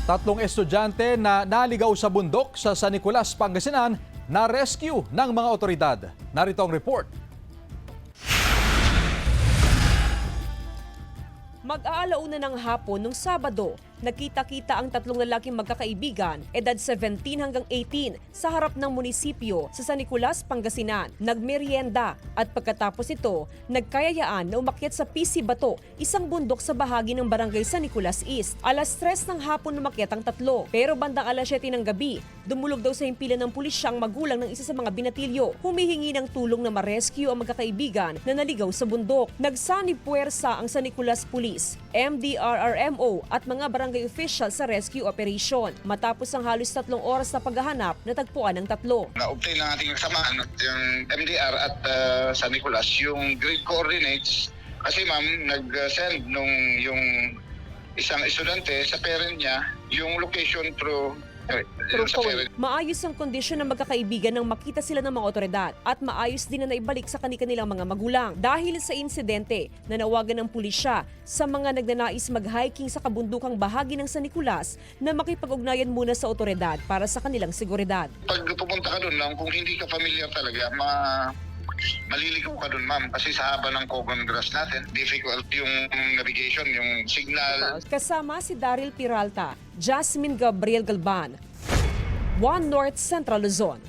Tatlong estudyante na naligaw sa bundok sa San Nicolas, Pangasinan na rescue ng mga otoridad. Narito ang report. Mag-aalauna ng hapon nung Sabado, nagkita-kita ang tatlong lalaking magkakaibigan, edad 17 hanggang 18, sa harap ng munisipyo sa San Nicolas, Pangasinan. Nagmeryenda at pagkatapos ito, nagkayayaan na umakyat sa PC Bato, isang bundok sa bahagi ng barangay San Nicolas East. Alas 3 ng hapon umakyat ang tatlo, pero bandang alas 7 ng gabi, dumulog daw sa himpilan ng pulisya ang magulang ng isa sa mga binatilyo. Humihingi ng tulong na ma-rescue ang magkakaibigan na naligaw sa bundok. Nagsanib puwersa ang San Nicolas Police, MDRRMO at mga barangay official sa rescue operation. Matapos ang halos 3 oras na paghahanap, natagpuan ang tatlo. Na-obtain ng ating kasamaan, yung MDR at San Nicolas, yung grid coordinates. Kasi ma'am, nag-send nung yung isang estudyante sa parent niya yung location through sa parent. Maayos ang kondisyon ng magkakaibigan nang makita sila ng mga otoridad at maayos din na naibalik sa kanilang mga magulang. Dahil sa insidente, nanawagan ng pulisya sa mga nagnanais mag-hiking sa kabundukang bahagi ng San Nicolas na makipag-ugnayan muna sa otoridad para sa kanilang seguridad. Pag pupunta ka doon lang, kung hindi ka familiar talaga, maliligaw ka doon ma'am kasi sa haba ng common grass natin, difficult yung navigation, yung signal. Kasama si Daryl Peralta, Jasmine Gabriel Galban, One North Central Luzon.